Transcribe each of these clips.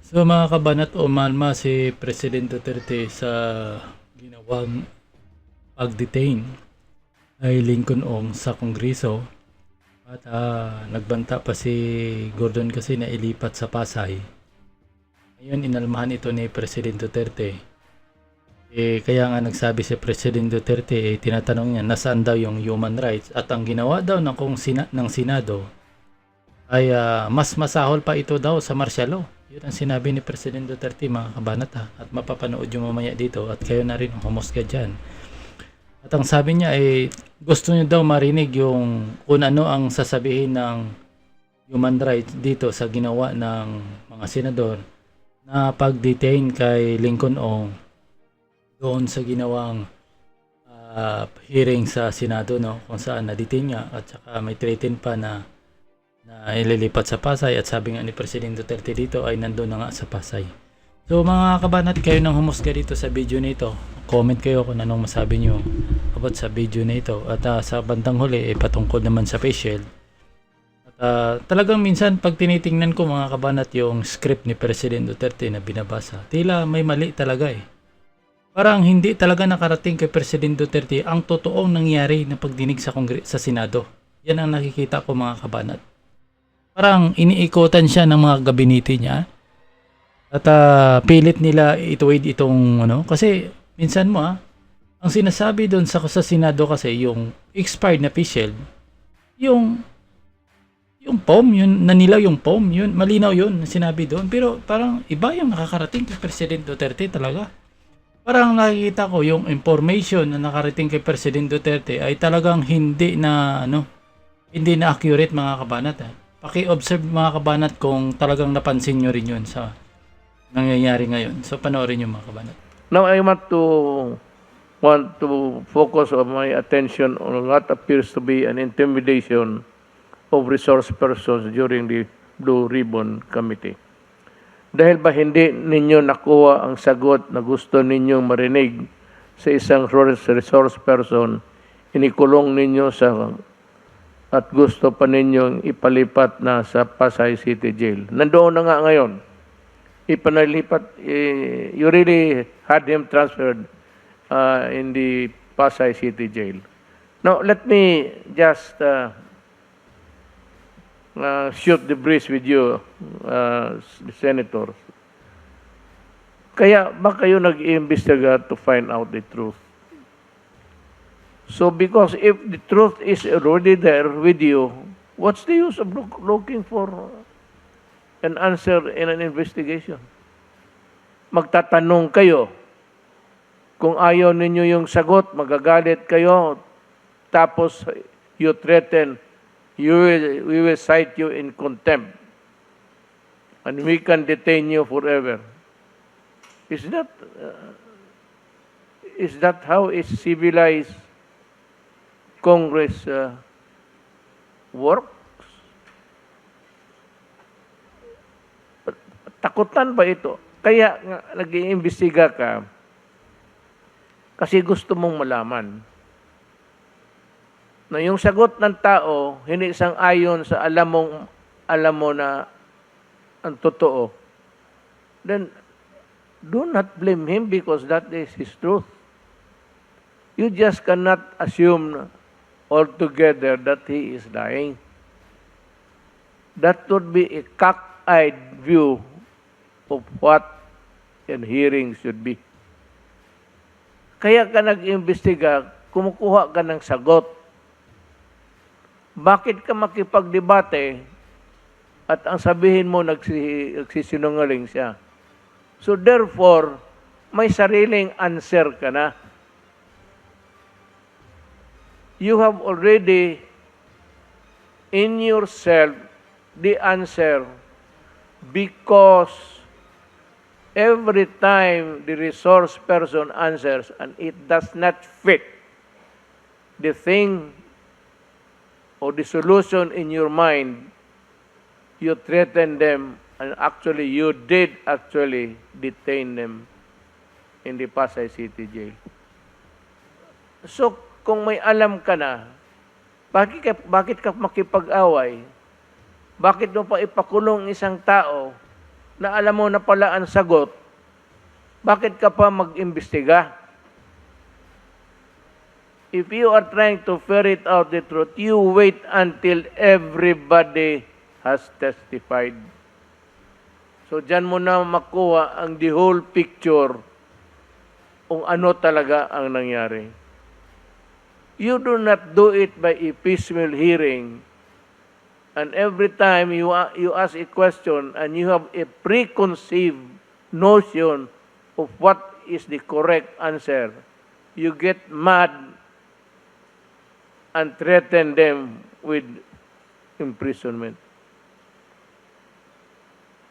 So mga kabanat, umalma si President Duterte sa ginawang pag-detain ay Lincoln sa Kongreso at nagbanta pa si Gordon kasi na ilipat sa Pasay. Ngayon inalmahan ito ni President Duterte. Kaya nga nagsabi si President Duterte, tinatanong niya nasaan daw yung human rights at ang ginawa daw ng Senado ay mas masahol pa ito daw sa martial law. Yun ang sinabi ni President Duterte mga kabanat at mapapanood yung mamaya dito at kayo na rin humusga dyan. At ang sabi niya ay gusto niya daw marinig yung kung ano ang sasabihin ng human rights dito sa ginawa ng mga senador na pag-detain kay Lincoln doon sa ginawang hearing sa Senado, no, kung saan na-detain niya at saka may threaten pa na ililipat sa Pasay at sabi nga ni President Duterte dito ay nandun na nga sa Pasay. So mga kabanat, kayo nang humusga dito sa video na ito. Comment kayo kung anong masabi nyo about sa video na ito. At sa bandang huli, patungkol naman sa face shield. At talagang minsan pag tinitingnan ko mga kabanat yung script ni President Duterte na binabasa, tila may mali talaga Parang hindi talaga nakarating kay President Duterte ang totoong nangyari na pagdinig sa Senado. Yan ang nakikita ko mga kabanat. Parang iniikutan siya ng mga gabinete niya. At pilit nila ituwid itong kasi minsan mo ang sinasabi doon sa Senado kasi yung expired na face shield, yung POM, yun nanilaw yung POM, yun malinaw yun sinabi doon, pero parang iba yung nakakarating kay President Duterte talaga. Parang nakikita ko yung information na nakarating kay President Duterte ay talagang hindi na accurate mga kabanat. Paki-observe mga kabanat kung talagang napansin nyo rin yun sa nangyayari ngayon. So panoorin nyo mga kabanat. Now I want to focus on my attention on what appears to be an intimidation of resource persons during the Blue Ribbon Committee. Dahil ba hindi ninyo nakuha ang sagot na gusto ninyong marinig sa isang resource person, inikulong ninyo at gusto pa ninyong ipalipat na sa Pasay City Jail. Nandoon na nga ngayon. Ipanalipat, you really had him transferred in the Pasay City Jail. Now, let me just shoot the breeze with you, the senators. Kaya ba kayo nag-iimbestiga to find out the truth? So, because if the truth is already there with you, what's the use of looking for an answer in an investigation? Magtatanong kayo. Kung ayaw ninyo yung sagot, magagalit kayo. Tapos, you threaten, we will cite you in contempt. And we can detain you forever. Is that how a civilized Congress works? Takutan ba ito? Kaya nag-iimbestiga ka kasi gusto mong malaman na yung sagot ng tao hindi sang-ayon sa alam mo na ang totoo. Then do not blame him because that is his truth. You just cannot assume altogether that he is lying. That would be a cockeyed view of what a hearing should be. Kaya ka nag-imbestiga, kumukuha ka ng sagot. Bakit ka makipagdebate at ang sabihin mo nagsisinungaling siya? So therefore, may sariling answer ka na. You have already in yourself the answer because every time the resource person answers and it does not fit the thing or the solution in your mind, you threaten them and actually you did actually detain them in the Pasay City Jail. So, kung may alam ka na, bakit ka makipag-away? Bakit mo pa ipakulong isang tao na alam mo na pala ang sagot, bakit ka pa mag-imbestiga? If you are trying to ferret out the truth, you wait until everybody has testified. So dyan mo na makuha ang the whole picture kung ano talaga ang nangyari. You do not do it by a piecemeal hearing. And every time you ask a question and you have a preconceived notion of what is the correct answer, you get mad and threaten them with imprisonment.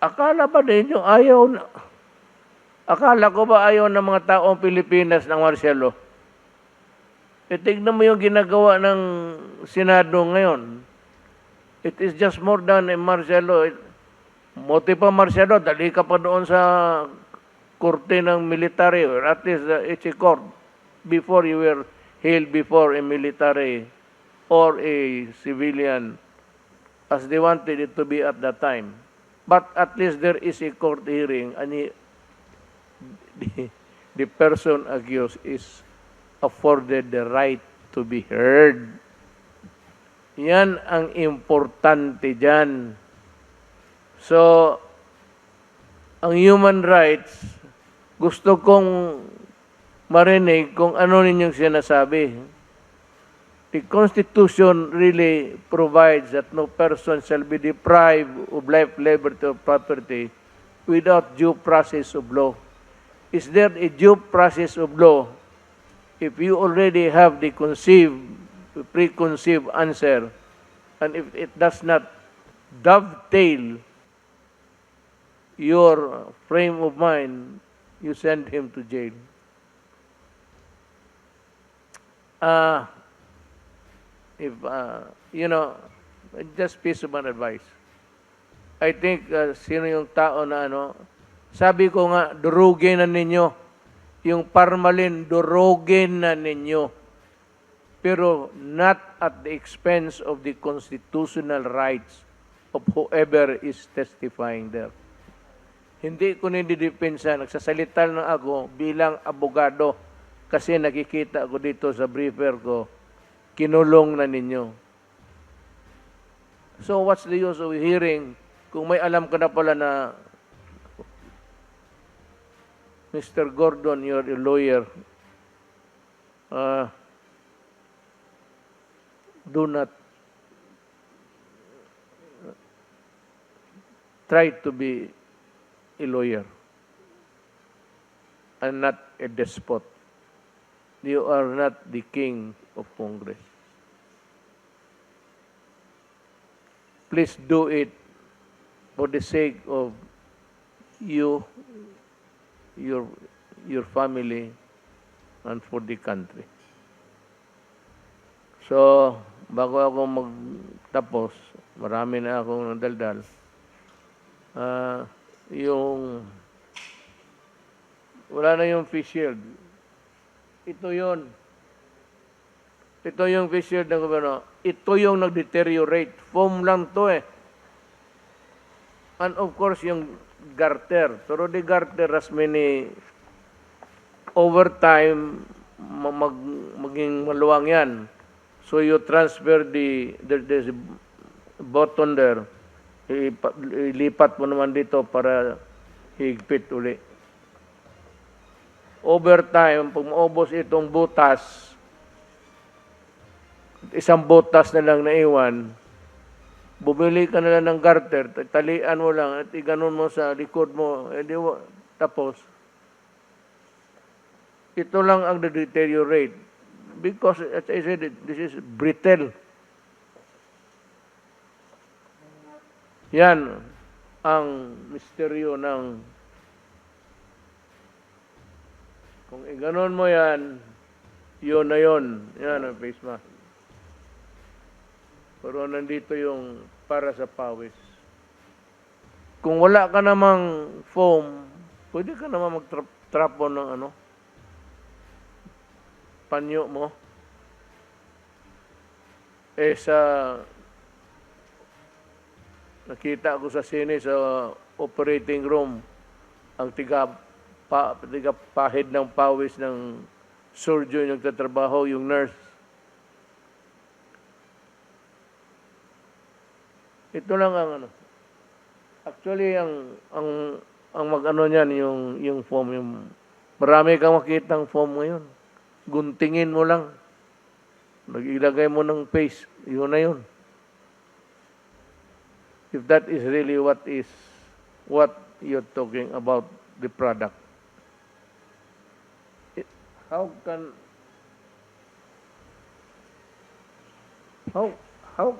Akala ba ninyo akala ko ba ayaw ng mga taong Pilipinas ng martial law? Tignan mo yung ginagawa ng Senado ngayon. It is just more than a martial law. Moti pa martial law, dali ka pa doon sa korte ng military, or at least it's a court, before you were held before a military or a civilian, as they wanted it to be at that time. But at least there is a court hearing, and the person accused is afforded the right to be heard. Yan ang importante dyan. So, ang human rights, gusto kong marinig kung ano ninyong sinasabi. The Constitution really provides that no person shall be deprived of life, liberty, or property without due process of law. Is there a due process of law if you already have the preconceived answer, and if it does not dovetail your frame of mind, you send him to jail? Just piece of advice. I think sino yung tao na sabi ko nga, durugin na ninyo. Yung parmalin, durugin na ninyo. Pero not at the expense of the constitutional rights of whoever is testifying there. Hindi ko nididepensa, nagsasalita na ako bilang abogado kasi nakikita ko dito sa briefer ko, kinulong na ninyo. So what's the use of hearing kung may alam ka na pala na Mr. Gordon, you're a lawyer. Do not try to be a lawyer and not a despot. You are not the king of Congress. Please do it for the sake of you, your family, and for the country. So, bago ako magtapos, marami na akong nadaldal. Wala na yung face shield. Ito yun. Ito yung face shield ng gobyerno. Ito yung nag-deteriorate. Foam lang to eh. And of course, yung garter. Pero the garter has many, over time, maging maluwang yan. So you transfer there's a button there. Ilipat mo naman dito para higpit uli. Over time, pag maubos itong butas, isang butas na lang naiwan, bumili ka na lang ng garter, talian mo lang, at iganon mo sa likod mo, tapos, ito lang ang deteriorate. Because, as I said, this is brittle. Yan ang misteryo ng kung iganon mo yan, yun na yun. Yan ang face mask. Pero nandito yung para sa pawis. Kung wala ka namang foam, pwede ka naman mag-trapo ng panyo mo. Nakita ko sa sine sa operating room, ang tiga pahid ng pawis ng surgeon yung tatrabaho, yung nurse. Ito lang ang ano. Actually, ang mag-ano niyan, yung form, yung marami kang makitang form ngayon. Guntingin mo lang. Nag-ilagay mo ng paste. Yun na yun. If that is really what you're talking about the product. How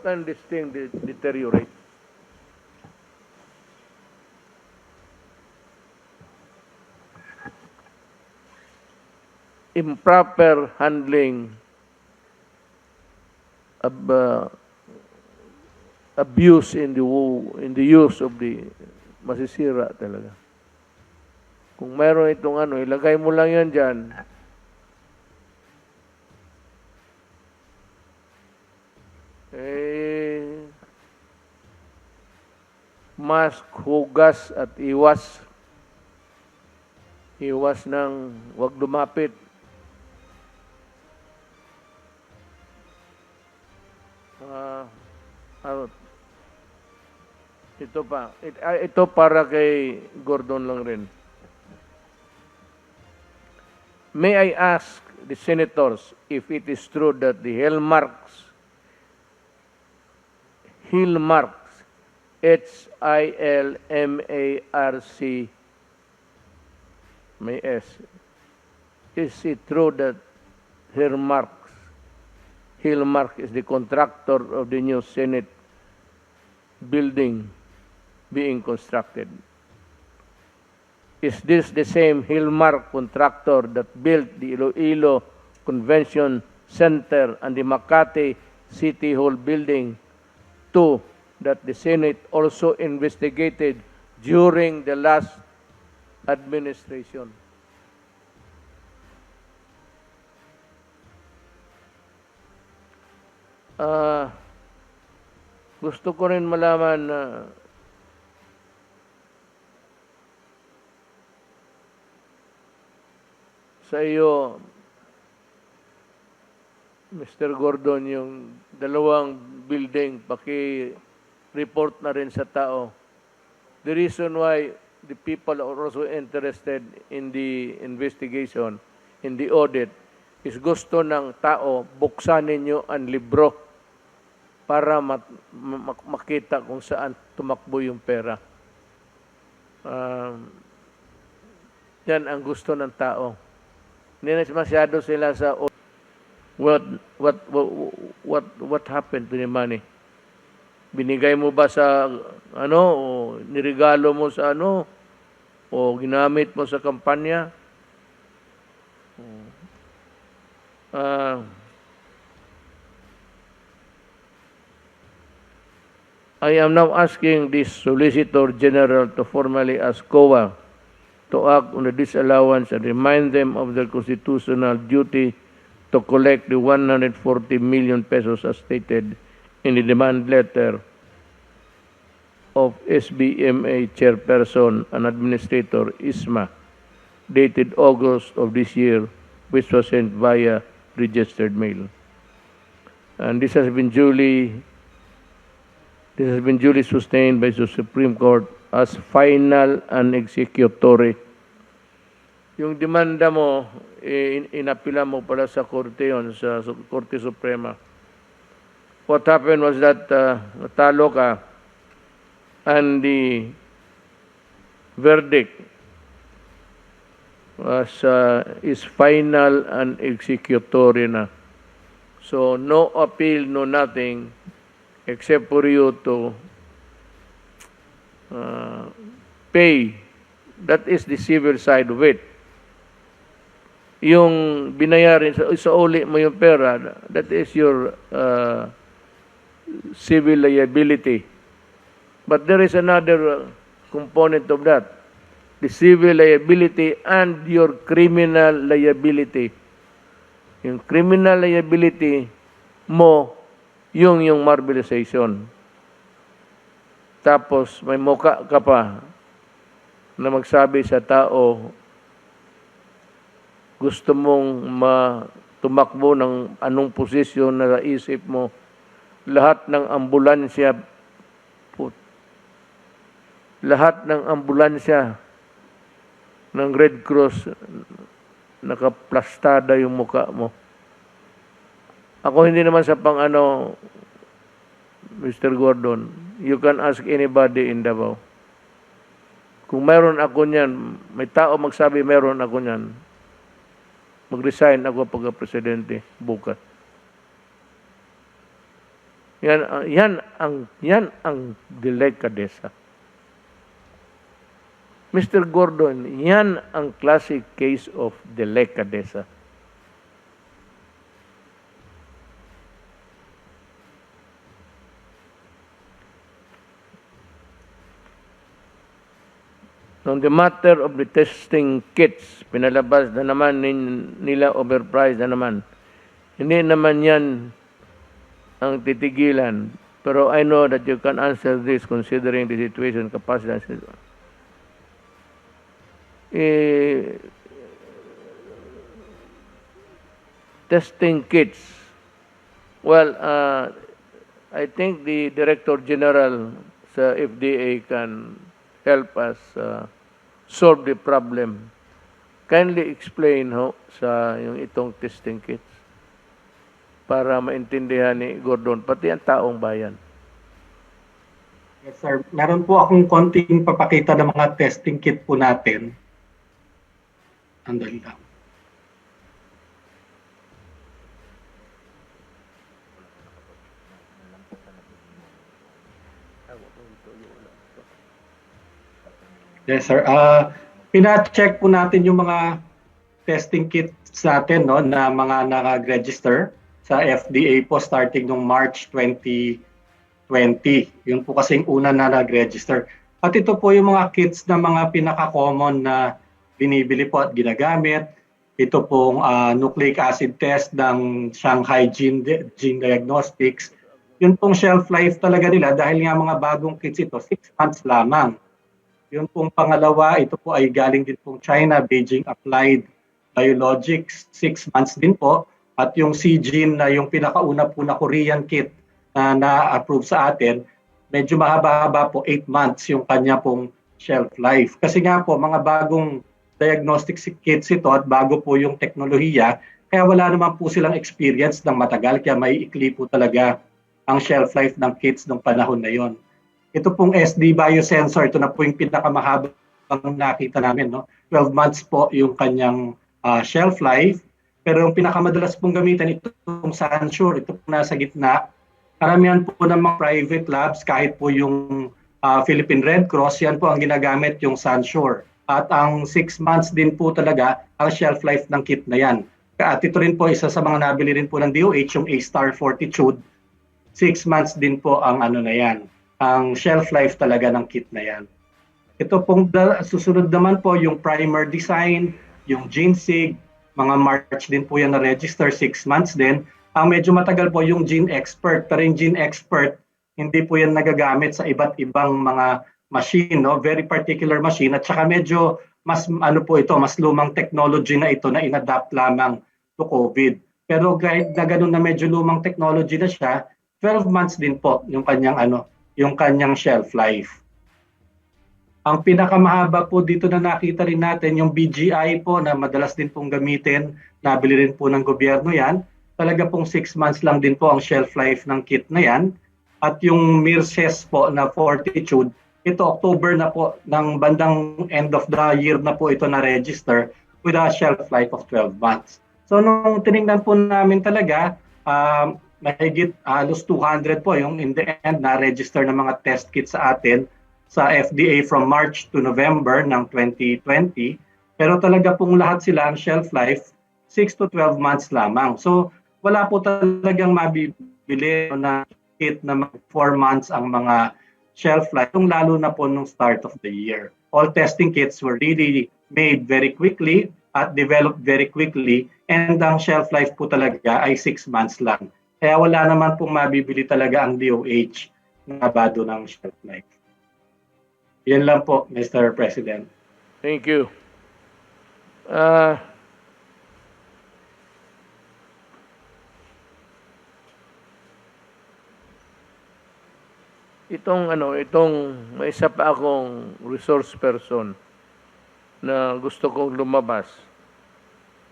can this thing deteriorate? Improper handling of abuse in the use of the masisira talaga. Kung mayroon itong ano, ilagay mo lang yan dyan. Mask, hugas at iwas. Iwas ng wag lumapit. Ito pa. Ito para kay Gordon lang rin. May I ask the senators if it is true that the hallmarks, Hilmarks, may S, is it true that Hillmark is the contractor of the new Senate building being constructed? Is this the same Hillmark contractor that built the Iloilo Convention Center and the Makati City Hall building, too, that the Senate also investigated during the last administration? Gusto ko rin malaman na sa iyo, Mr. Gordon, yung dalawang building, paki-report na rin sa tao. The reason why the people are also interested in the investigation, in the audit, is gusto ng tao buksan ninyo ang libro para makita kung saan tumakbo yung pera. Yan ang gusto ng tao. Hindi na masyado sila sa what happened to the money. Binigay mo ba sa ano, o nirigalo mo sa ano, o ginamit mo sa kampanya? I am now asking this Solicitor General to formally ask COA to act on the disallowance and remind them of their constitutional duty to collect the 140 million pesos as stated in the demand letter of SBMA Chairperson and Administrator Isma, dated August of this year, which was sent via registered mail. And this has been duly sustained by the Supreme Court as final and executory. Yung demanda mo, inapila mo pala sa Korte yun, sa Korte Suprema. What happened was that natalo ka, and the verdict is final and executory na. So no appeal, no nothing, except for you to pay. That is the civil side of it. Yung binayarin sa uli mo yung pera, that is your civil liability. But there is another component of that, the civil liability and your criminal liability. Yung criminal liability mo, yung mobilization. Tapos may muka ka pa na magsabi sa tao, gusto mong tumakbo ng anong posisyon na naisip mo, lahat ng ambulansya, lahat ng ambulansya ng Red Cross, nakaplastada yung muka mo. Ako hindi naman sa Mr. Gordon, you can ask anybody in Davao. Kung mayroon ako niyan, may tao magsabi mayroon ako niyan, mag-resign ako pagka-presidente bukas. Yan ang delikadesa. Mr. Gordon, yan ang classic case of delicadeza. On the matter of the testing kits, pinalabas na naman nila, overpriced na naman. Hindi naman yan ang titigilan. Pero I know that you can answer this considering the situation, capacity. Testing kits. Well, I think the Director General sa FDA can help us solve the problem. Kindly explain sa yung itong testing kits para maintindihan ni Gordon, pati ang taong bayan. Yes, sir. Meron po akong konting papakita ng mga testing kit po natin. Andali lang. Yes, sir. Pina-check po natin yung mga testing kits natin, no, na mga naka-register sa FDA po starting noong March 2020. Yun po kasing una na nag-register. At ito po yung mga kits na mga pinaka-common na binibili po at ginagamit. Ito pong nucleic acid test ng Shanghai Gene Diagnostics. Yun pong shelf life talaga nila dahil nga mga bagong kits ito, 6 months lamang. Yun pong pangalawa, ito po ay galing din pong China, Beijing Applied Biologics, 6 months din po. At yung C-Gene na yung pinakauna po na Korean kit na na-approve sa atin, medyo mahaba-haba po, 8 months yung kanya pong shelf life. Kasi nga po, mga bagong diagnostic kits ito at bago po yung teknolohiya, kaya wala naman po silang experience ng matagal, kaya may ikli po talaga ang shelf life ng kits ng panahon na yon. Ito pong SD biosensor, ito na po yung pinakamahabang nakita namin, no? 12 months po yung kanyang shelf life. Pero yung pinakamadalas pong gamitan, itong Sansure, ito po nasa gitna. Karamihan po ng mga private labs, kahit po yung Philippine Red Cross, yan po ang ginagamit, yung Sansure. At ang 6 months din po talaga ang shelf life ng kit na yan. At ito rin po, isa sa mga nabili rin po ng DOH, yung A-Star Fortitude. 6 months din po ang na yan, ang shelf life talaga ng kit na yan. Ito pong susunod naman po yung primer design, yung GeneSig, mga March din po yan na register, 6 months din. Ang medyo matagal po yung Gene Expert, pero yung Gene Expert, hindi po yan nagagamit sa iba't ibang mga machine, no? Very particular machine, at saka medyo mas mas lumang technology na ito na inadapt lamang to COVID. Pero kahit na ganun na medyo lumang technology na siya, 12 months din po yung kanyang shelf life. Ang pinakamahaba po dito na nakita rin natin, yung BGI po na madalas din pong gamitin, nabili rin po ng gobyerno yan. Talaga pong 6 months lang din po ang shelf life ng kit na yan. At yung Mirces po na Fortitude, ito October na po, ng bandang end of the year na po ito na-register with a shelf life of 12 months. So nung tinignan po namin talaga, mahigit halos 200 po yung in the end na-register ng mga test kits sa atin sa FDA from March to November ng 2020. Pero talaga pong lahat sila ang shelf life 6 to 12 months lamang. So wala po talagang mabibili na kit na 4 months ang mga shelf life, lalo na po nung start of the year. All testing kits were really made very quickly at developed very quickly, and ang shelf life po talaga ay 6 months lang. Kaya wala naman pong mabibili talaga ang DOH na bado ng shelf life. Yan lang po, Mr. President. Thank you. Itong may isa pa akong resource person na gusto kong lumabas.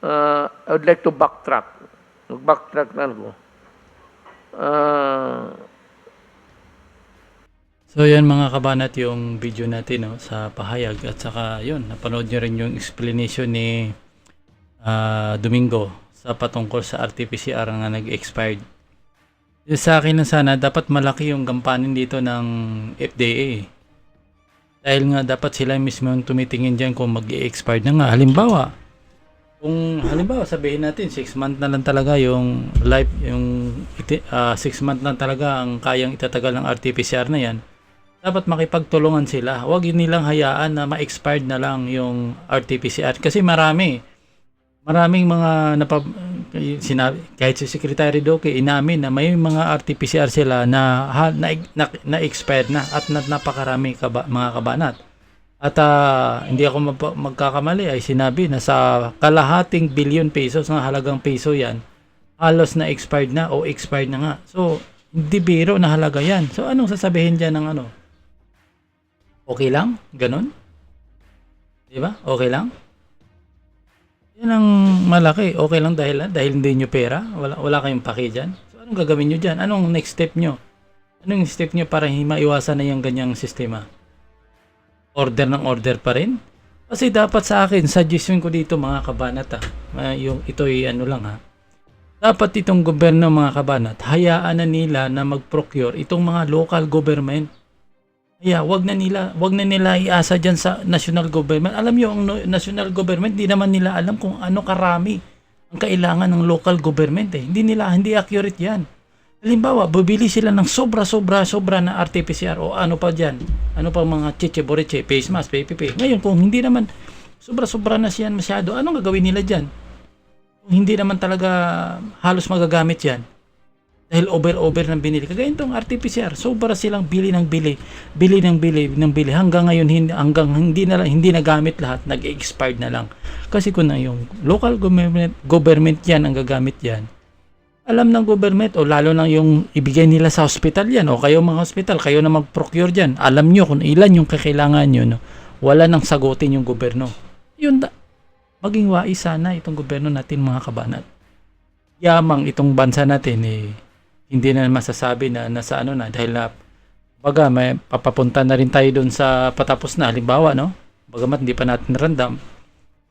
I would like to backtrack. Mag-backtrack na ako. So yan mga kabanat yung video natin no, sa pahayag at saka yun, napanood nyo rin yung explanation ni Domingo sa patungkol sa RT-PCR na nag-expired. Sa akin na sana, dapat malaki yung gampanin dito ng FDA. Dahil nga dapat sila mismo yung tumitingin dyan kung mag-i-expired na nga. Halimbawa, sabihin natin 6 months na lang talaga yung 6 months lang talaga ang kayang itatagal ng RT-PCR na yan. Dapat makipagtulungan sila. Huwag nilang hayaan na ma-expired na lang yung RT-PCR kasi maraming mga kahit si Secretary Doke inamin na may mga RT-PCR sila na expired na at napakarami mga kabanat. At hindi ako magkakamali ay sinabi na sa kalahating billion pesos na halagang peso yan, halos na expired na o expired na nga. So, hindi biro na halaga yan. So, anong sasabihin dyan ng ano? Okay lang? Ganon? Diba? Okay lang? Yan ang malaki. Okay lang dahil hindi nyo pera. Wala kayong paki dyan. So, anong gagawin nyo dyan? Anong next step nyo? Anong step nyo para maiwasan na yung ganyang sistema? Order ng order pa rin? Kasi dapat sa akin, suggestion ko dito mga kabanat ito'y ano lang dapat itong gobyerno mga kabanat, hayaan na nila na mag-procure itong mga local government. Wag na nila iasa dyan sa national government. Alam nyo, ang national government, di naman nila alam kung ano karami ang kailangan ng local government Hindi accurate yan. Halimbawa, bubili sila ng sobra na RT-PCR o ano pa dyan. Ano pa mga chiche-boriche, face mask, PPP. Ngayon, kung hindi naman sobra na siyan masyado, anong gagawin nila dyan? Kung hindi naman talaga halos magagamit yan. Dahil over ng binili. Kagaya itong RT-PCR, sobra silang bili hanggang ngayon hindi nagamit lahat, nag-expired na lang. Kasi kung yung local government yan ang gagamit yan, alam ng government o lalo na yung ibigay nila sa hospital yan o kayo mga hospital, kayo na mag-procure dyan, alam nyo kung ilan yung kakailangan nyo, wala nang sagutin yung gobyerno. Yun, maging wais sana itong gobyerno natin mga kabanat. Yamang itong bansa natin hindi na masasabi na nasa ano na dahil baga may papapunta na rin tayo doon sa patapos na halimbawa bagamat hindi pa natin random,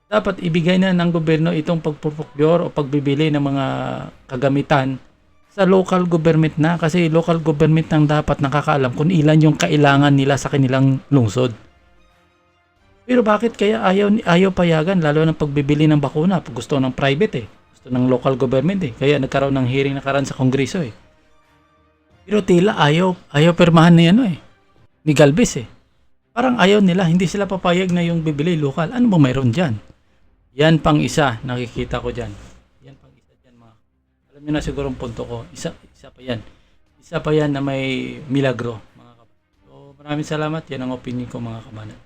dapat ibigay na ng gobyerno itong pagpupukyor o pagbibili ng mga kagamitan sa local government na kasi local government nang dapat nakakaalam kung ilan yung kailangan nila sa kanilang lungsod. Pero bakit kaya ayaw payagan lalo ng pagbibili ng bakuna? Gusto ng private gusto ng local government kaya nagkaroon ng hearing nakaraan sa Kongreso Pero tila ayaw permahan na yan ni Galvez Parang ayaw nila, hindi sila papayag na yung bibili local. Ano ba mayroon dyan? Yan pang isa, nakikita ko dyan. Yan pang isa dyan mga. Alam nyo na siguro ang punto ko. Isa pa yan. Isa pa yan na may milagro mga kabanan. So maraming salamat. Yan ang opinion ko mga kabanan.